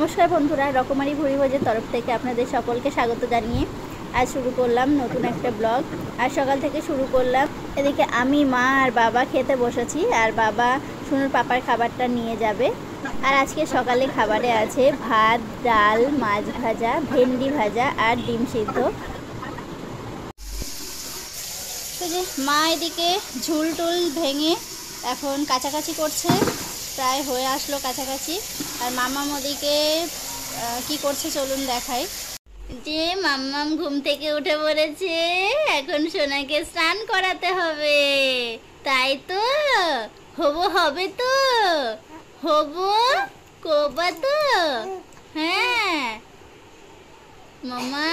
নমস্কার বন্ধুরা, রকমারি ভুরিভোজের তরফ থেকে আপনাদের সকলকে স্বাগত জানিয়ে আজ শুরু করলাম নতুন একটা ব্লগ। আর সকাল থেকে শুরু করলাম। এদিকে আমি, মা আর বাবা খেতে বসেছি, আর বাবা শুনুর পাপার খাবারটা নিয়ে যাবে। আর আজকে সকালে খাবারে আছে ভাত, ডাল, মাছ ভাজা, ভেন্ডি ভাজা আর ডিম সিদ্ধ। তো যে মা এদিকে ঝুল টুল ভেঙে এখন কাছাকাছি করছে, প্রায় হয়ে আসলো কাছাকাছি। আর মাম্মাম ওদিকে কি করছে চলুন দেখাই। যে মাম্মাম ঘুম থেকে উঠে পড়েছে, এখন সোনাকে স্নান করাতে হবে, তাই তো? হবে তো, হবো কোবা তো। হ্যাঁ মামা,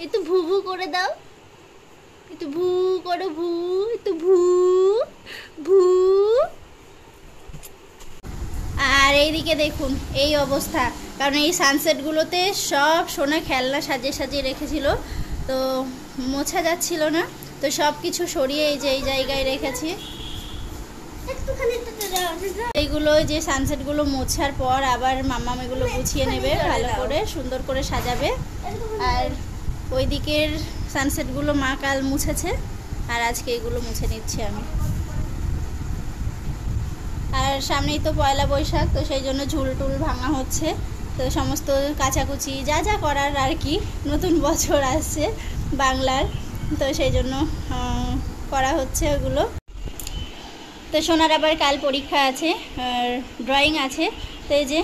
একটু ভু ভু করে দাও, একটু ভু করো, ভু, একটু ভু ভু। আর এইদিকে দেখুন এই অবস্থা, কারণ এই সানসেটগুলোতে সব সোনা খেলনা সাজিয়ে সাজিয়ে রেখেছিল, তো মোছা যাচ্ছিল না, তো সব কিছু সরিয়ে এই যে এই জায়গায় রেখেছি। এইগুলো যে সানসেটগুলো মোছার পর আবার মাম্মাম এগুলো গুছিয়ে নেবে, ভালো করে সুন্দর করে সাজাবে। আর ওই দিকের সানসেটগুলো মা কাল মুছেছে, আর আজকে এগুলো মুছে নিচ্ছি আমি। আর সামনেই তো পয়লা বৈশাখ, তো সেই জন্য ঝুল টুল ভাঙা হচ্ছে, তো সমস্ত কাচাকুচি যা যা করার আর কি, নতুন বছর আসছে বাংলার, তো সেই জন্য করা হচ্ছে ওগুলো। তো সোনার আবার কাল পরীক্ষা আছে, আর ড্রয়িং আছে, তো এই যে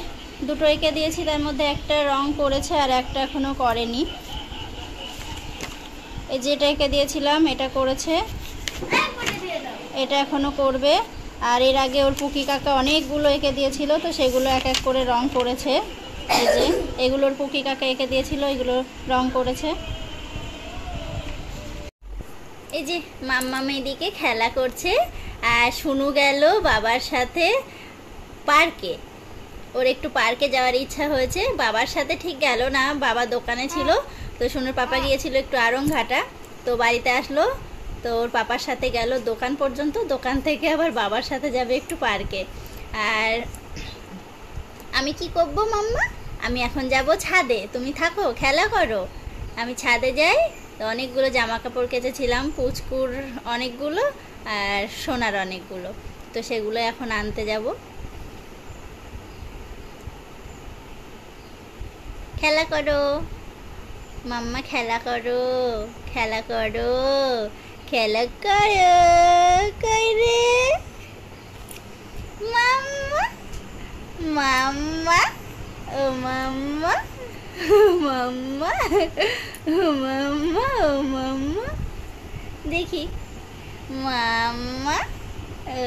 দুটো এঁকে দিয়েছি, তার মধ্যে একটা রং করেছে আর একটা এখনও করেনি। এই যে এটা এঁকে দিয়েছিলাম, এটা করেছে, এটা এখনও করবে। আর এর আগে ওর পুকি কাকা অনেকগুলো এঁকে দিয়েছিল, তো সেগুলো এক এক করে রং করেছে। এই যে এগুলোর পুকি কাকা এঁকে দিয়েছিল, এগুলো রং করেছে। এই যে মাম্মাম এদিকে খেলা করছে, আর শুনু গেল বাবার সাথে পার্কে। ওর একটু পার্কে যাওয়ার ইচ্ছা হয়েছে, বাবার সাথে ঠিক গেল না, বাবা দোকানে ছিল, তো শুনুর পাপা গিয়েছিল একটু আড়ংঘাটা, তো বাড়িতে আসলো, তো ওর পাপার সাথে গেল দোকান পর্যন্ত, দোকান থেকে আবার বাবার সাথে যাবে একটু পার্কে। আর আমি কি করবো মাম্মা, আমি এখন যাব ছাদে, তুমি থাকো খেলা করো, আমি ছাদে যাই। তো অনেকগুলো জামা কাপড় কেচেছিলাম, পুচকুর অনেকগুলো আর সোনার অনেকগুলো, তো সেগুলো এখন আনতে যাব। খেলা করো মাম্মা, খেলা করো, খেলা করো, খেলা করো, করে মাম্মা, মাম্মা, ও মাম্মা, মাম্মা, ও মাম্মা, ও মাম্মা, দেখি মাম্মা, ও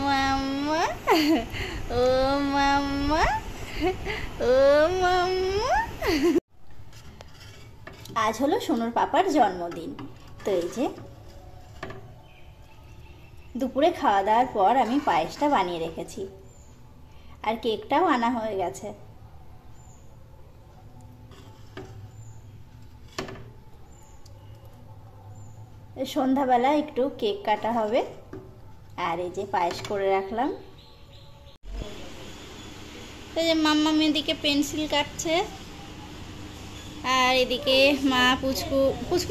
মাম্মা, ও মাম্মা, ও মাম্মা। আজ হলো সোনুর পাপার জন্মদিন, তো এই যে দুপুরে খাওয়া দাওয়ার পর আমি পায়েসটা বানিয়ে রেখেছি, আর কেকটাও আনা হয়ে গেছে। সন্ধ্যাবেলা একটু কেক কাটা হবে, আর এই যে পায়েস করে রাখলাম। তো যে মাম্মাম এদিকে পেন্সিল কাটছে, আর এদিকে মা পুচকু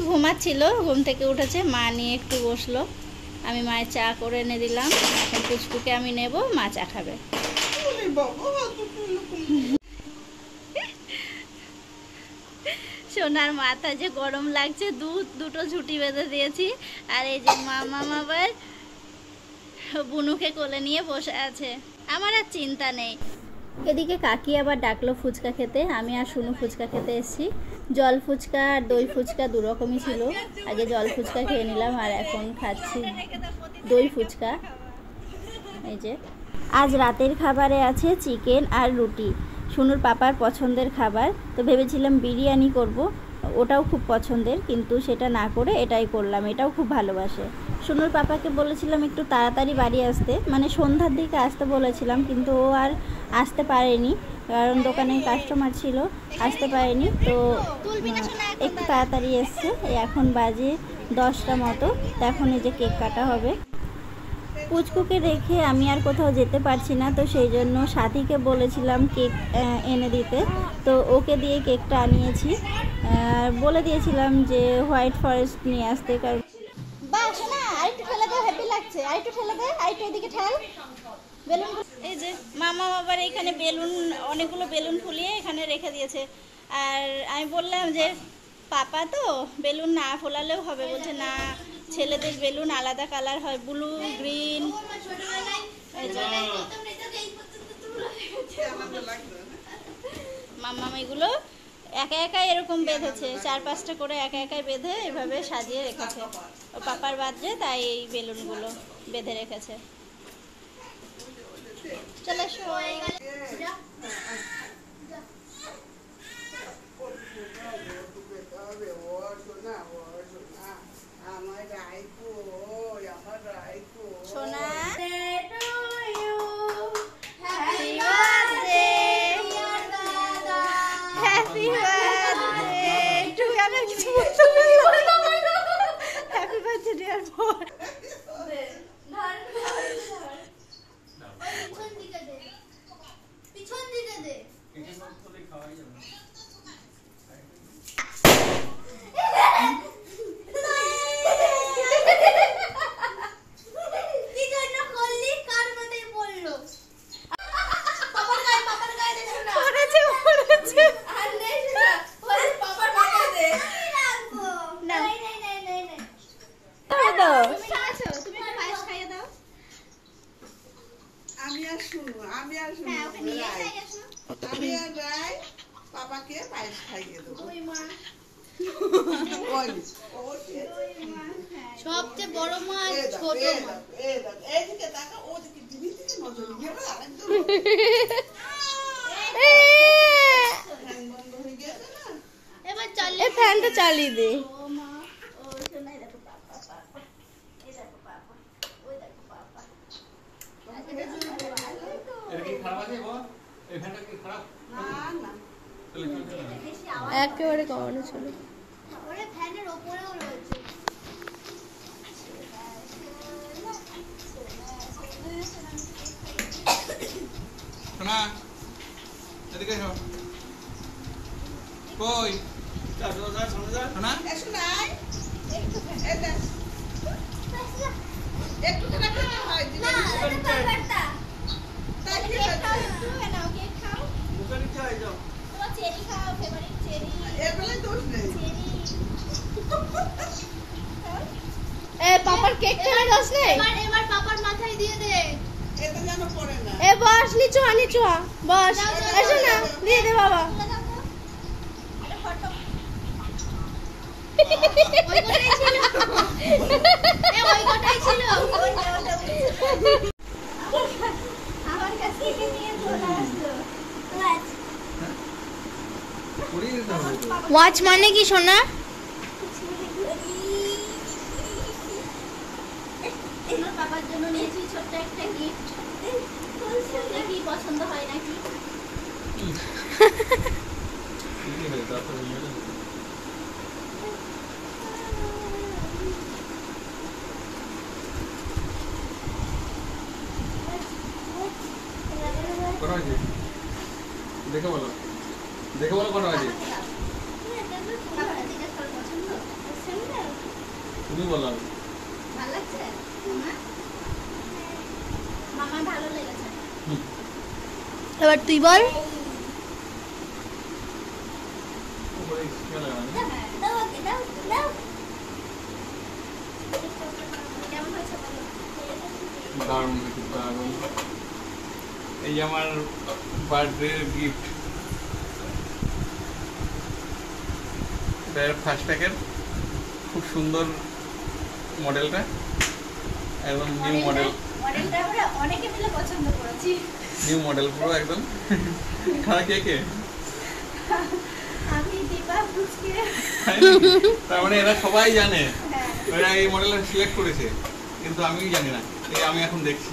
ঘুমাচ্ছিল, ঘুম থেকে উঠেছে, মা নিয়ে একটু বসলো, আমি মায়ের চা করে এনে দিলাম, এখন পুচকুকে আমি নেব, মা চা খাবে। সোনার মাথা যে গরম লাগছে, দুটো ঝুঁটি বেঁধে দিয়েছি। আর এই যে মাম্মাম আবার বুনুকে কোলে নিয়ে বসে আছে, আমার আর চিন্তা নেই। এদিকে কাকি আবার ডাকলো ফুচকা খেতে, আমি আর শুনু ফুচকা খেতে এসেছি। জল ফুচকা আর দই ফুচকা দু রকমই ছিল, আগে জল ফুচকা খেয়ে নিলাম, আর এখন খাচ্ছি দই ফুচকা। এই যে আজ রাতের খাবারে আছে চিকেন আর রুটি, শুনুর পাপার পছন্দের খাবার, তো ভেবেছিলাম বিরিয়ানি করব, ওটাও খুব পছন্দের, কিন্তু সেটা না করে এটাই করলাম, এটাও খুব ভালোবাসে। শুনুর পাপাকে বলেছিলাম একটু তাড়াতাড়ি বাড়ি আসতে, মানে সন্ধ্যার দিকে আসতে বলেছিলাম, কিন্তু ও আর আসতে পারেনি, কারণ দোকানে কাস্টমার ছিল, আসতে পারেনি, তো একটু তাড়াতাড়ি এসছে। এখন বাজে 10টা মতো, তো এখন এই যে কেক কাটা হবে। পুচকুকে রেখে আমি আর কোথাও যেতে পারছি না, তো সেই জন্য সাথীকে বলেছিলাম কেক এনে দিতে, তো ওকে দিয়ে কেকটা আনিয়েছি। বলে দিয়েছিলাম যে হোয়াইট ফরেস্ট নিয়ে আসতে, কারণ বাস না আরেকটু ঠেলে দে, হ্যাপি লাগছে, আরেকটু ঠেলে দে, আরেকটু এদিকে ঠেল বেলুন। এই যে মামা আবার এখানে বেলুন, অনেকগুলো বেলুন ফুলিয়ে এখানে রেখে দিয়েছে। আর আমি বললাম যে পাপা তো বেলুন না ফোলালেও হবে, বলছে না ছেলেদের বেলুন আলাদা কালার হয়, ব্লু গ্রিন। মাম্মা এগুলো একা একা এরকম বেঁধেছে, 4-5টা করে একা একাই বেঁধে এভাবে সাজিয়ে রেখেছে। ও পাপার বার্থডে তাই এই বেলুনগুলো বেঁধে রেখেছে। চলে সোনা হ্যাপি বার্থডে ডিয়ার বয়। পাপাকে পায়েস খাইয়ে দেবো। সবচেয়ে বড় মা ছোট মা, এইদিকে তাকা, ওদিকে দিদি থেকে নজর দিয়ে এবার চালিয়ে ফ্যানটা চালিয়ে দে। একেবারে কমানো ছিল। ফ্যানের ওপরেও রয়েছে। সোনা এদিকে এসো। কই সোনা? এসো নাই, একটু একটু হয় দিদি। পাপার কেক খেলে দোষ নেই, এবার পাপার মাথায় দিয়ে দে। এটা যেন পড়ে না। এ বস, নিচু বস, এসো না, দিয়ে দে বাবা। ওয়াচ মানে কি সোনা? বাবার জন্য নিয়েছি ছোট্ট একটা গিফট, কি পছন্দ হয় নাকি? দেখে বলো, দেখে বলো কটা বাজে? তুমি বলো। ভালো লাগছে মামা, ভালো লেগেছে। এবার তুই বল। দারুণ, দারুণ। এই আমার বার্থডে গিফট, ফার্স্ট ট্যাগের খুব সুন্দর মডেলটা, একদম নিউ মডেল। মডেলটা আমরা অনেকে মিলে পছন্দ করেছি, নিউ মডেল পুরো একদম। খাওয়া কে কে? আমি, দীপা, পুচকে। তার মানে এরা সবাই জানে, এরা এই মডেলটা সিলেক্ট করেছে, কিন্তু আমি জানি না, এই আমি এখন দেখছি।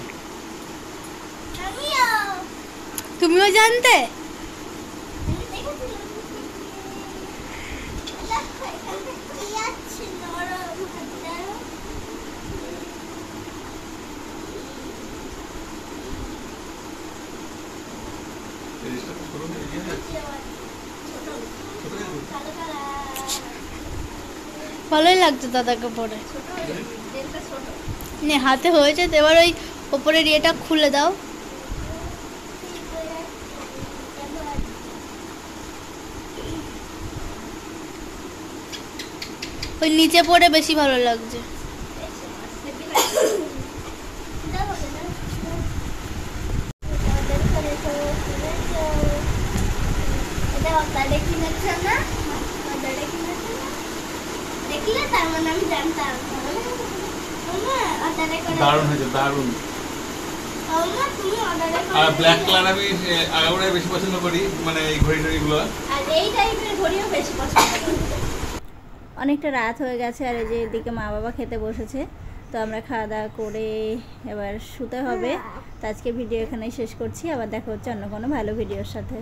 তুমিও জানতে? জিনিসটা তো ছোট হয়ে গিয়েছে। ছোট হয়ে গেছে। ভালোই লাগছে দাদাকে পরে। নে হাতে হয়েছে তো, এবার ওই ওপরের ইয়েটা খুলে দাও। ওই নিচে পড়ে বেশি ভালো লাগছে। দারুণ হয়েছে, দারুণ। আর ব্ল্যাক কালার আমি আগাগোড়াই বেশি পছন্দ করি, মানে এই ঘড়ি টড়িগুলো। অনেকটা রাত হয়ে গেছে, আর এই যে এদিকে মা বাবা খেতে বসেছে। তো আমরা খাওয়া দাওয়া করে এবার শুতে হবে। তো আজকে ভিডিও এখানেই শেষ করছি, আবার দেখা হচ্ছে অন্য কোনো ভালো ভিডিওর সাথে।